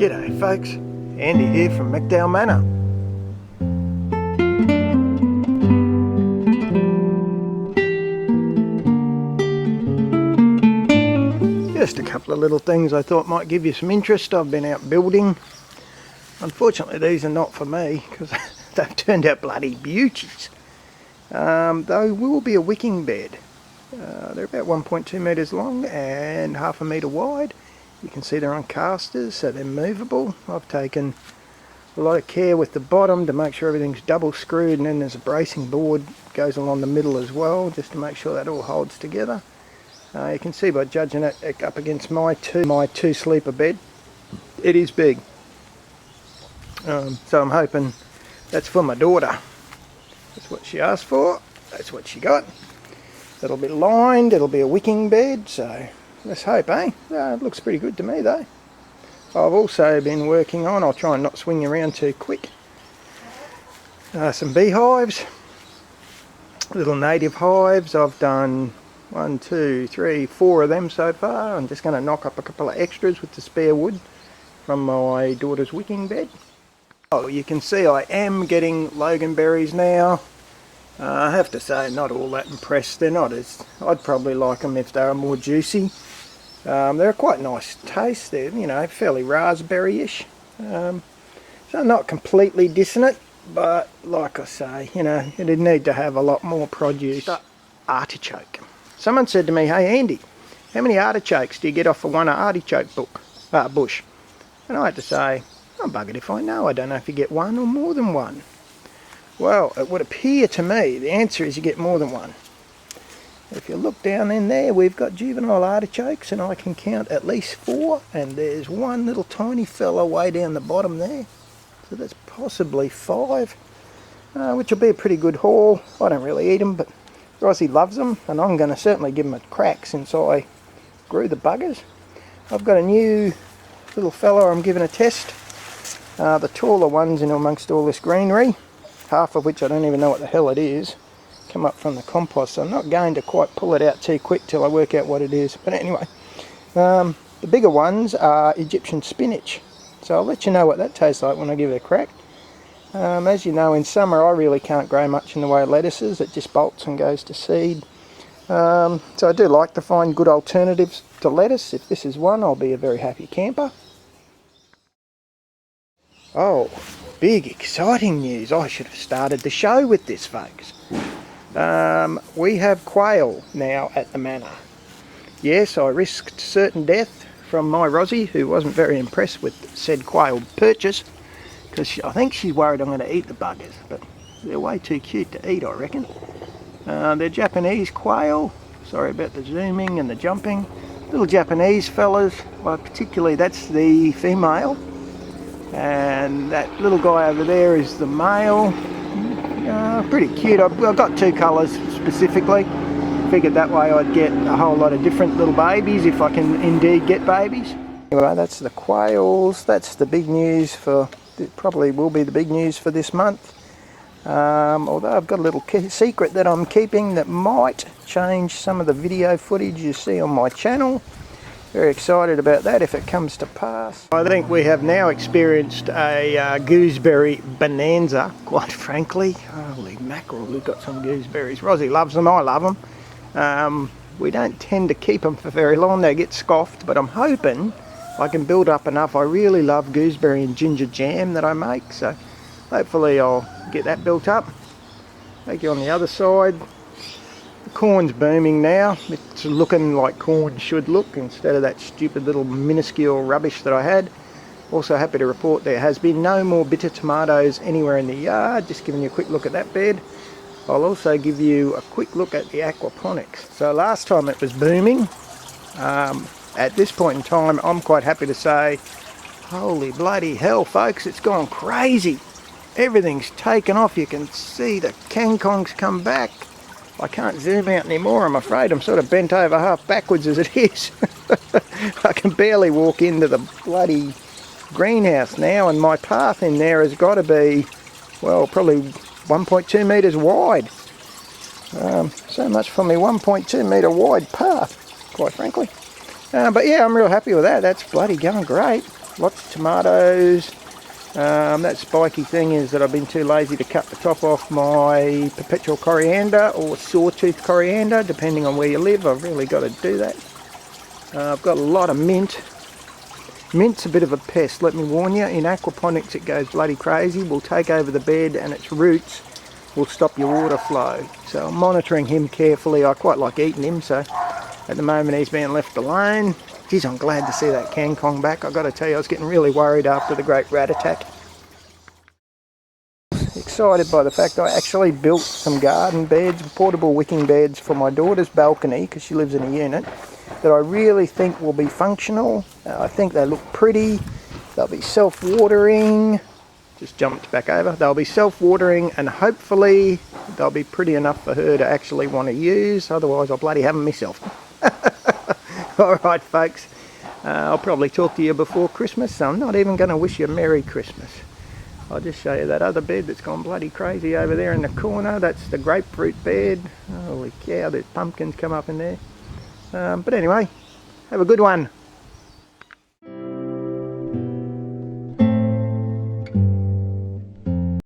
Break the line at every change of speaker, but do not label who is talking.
G'day folks, Andy here from McDowall Manor. Just a couple of little things I thought might give you some interest. I've been out building. Unfortunately these are not for me because they've turned out bloody beauties. They will be a wicking bed. They're about 1.2 metres long and half a metre wide. You can see they're on casters, so they're movable. I've taken a lot of care with the bottom to make sure everything's double screwed, and then there's a bracing board goes along the middle as well, just to make sure that all holds together. You can see by judging it up against my two sleeper bed, it is big. So I'm hoping that's for my daughter. That's what she asked for, that's what she got. It'll be lined, it'll be a wicking bed, so let's hope, eh? It looks pretty good to me though. I've also been working on, I'll try and not swing around too quick, some beehives, little native hives. I've done 1, 2, 3, 4 of them so far. I'm just going to knock up a couple of extras with the spare wood from my daughter's wicking bed. Oh, you can see I am getting loganberries now. I have to say, not all that impressed. They're not as, I'd probably like them if they were more juicy. They're a quite nice taste. They're, you know, fairly raspberry-ish. So not completely dissonant, but like I say, you know, it'd need to have a lot more produce. Artichoke. Someone said to me, hey Andy, how many artichokes do you get off of one artichoke bush? And I had to say, I'm buggered if I know. I don't know if you get one or more than one. Well, it would appear to me the answer is you get more than one. If you look down in there, we've got juvenile artichokes, and I can count at least 4, and there's one little tiny fella way down the bottom there. So that's possibly 5, which will be a pretty good haul. I don't really eat them, but Rosie loves them, and I'm going to certainly give them a crack since I grew the buggers. I've got a new little fella I'm giving a test. The taller ones in amongst all this greenery, half of which I don't even know what the hell it is, come up from the compost, so I'm not going to quite pull it out too quick till I work out what it is. But anyway, the bigger ones are Egyptian spinach, so I'll let you know what that tastes like when I give it a crack. As you know, in summer I really can't grow much in the way of lettuces. It just bolts and goes to seed. So I do like to find good alternatives to lettuce. If this is one, I'll be a very happy camper. Oh, big exciting news. I should have started the show with this, folks. We have quail now at the manor. Yes, I risked certain death from my Rosie, who wasn't very impressed with said quail purchase, because I think she's worried I'm going to eat the buggers, but they're way too cute to eat, I reckon. They're Japanese quail. Sorry about the zooming and the jumping. Little Japanese fellas, well, particularly that's the female. And that little guy over there is the male. Pretty cute. I've got 2 colours specifically. Figured that way I'd get a whole lot of different little babies if I can indeed get babies. Anyway, that's the quails. That's the big news for, it probably will be the big news for this month. Although I've got a little secret that I'm keeping that might change some of the video footage you see on my channel. Very excited about that if it comes to pass. I think we have now experienced a gooseberry bonanza, quite frankly. Holy mackerel, we've got some gooseberries. Rosie loves them, I love them. We don't tend to keep them for very long, they get scoffed, but I'm hoping I can build up enough. I really love gooseberry and ginger jam that I make, so hopefully I'll get that built up. Take you on the other side. The corn's booming now. It's looking like corn should look instead of that stupid little minuscule rubbish that I had. Also happy to report there has been no more bitter tomatoes anywhere in the yard. Just giving you a quick look at that bed. I'll also give you a quick look at the aquaponics. So last time it was booming. At this point in time I'm quite happy to say, holy bloody hell folks, it's gone crazy. Everything's taken off. You can see the kangkongs come back. I can't zoom out anymore, I'm afraid. I'm sort of bent over half backwards as it is. I can barely walk into the bloody greenhouse now, and my path in there has got to be, well, probably 1.2 metres wide. So much for me 1.2 metre wide path, quite frankly. But yeah, I'm real happy with that. That's bloody going great. Lots of tomatoes. That spiky thing is that I've been too lazy to cut the top off my perpetual coriander or sawtooth coriander, depending on where you live. I've really got to do that. I've got a lot of mint. Mint's a bit of a pest, let me warn you. In aquaponics it goes bloody crazy. Will take over the bed and its roots will stop your water flow. So I'm monitoring him carefully. I quite like eating him, so at the moment he's being left alone. Geez, I'm glad to see that kangkong back. I've got to tell you, I was getting really worried after the great rat attack. Excited by the fact I actually built some garden beds, portable wicking beds for my daughter's balcony, because she lives in a unit, that I really think will be functional. I think they look pretty. They'll be self-watering. Just jumped back over. They'll be self-watering, and hopefully they'll be pretty enough for her to actually want to use. Otherwise I'll bloody have them myself. Alright folks, I'll probably talk to you before Christmas, so I'm not even going to wish you a Merry Christmas. I'll just show you that other bed that's gone bloody crazy over there in the corner. That's the grapefruit bed. Holy cow, there's pumpkins come up in there. But anyway, have a good one.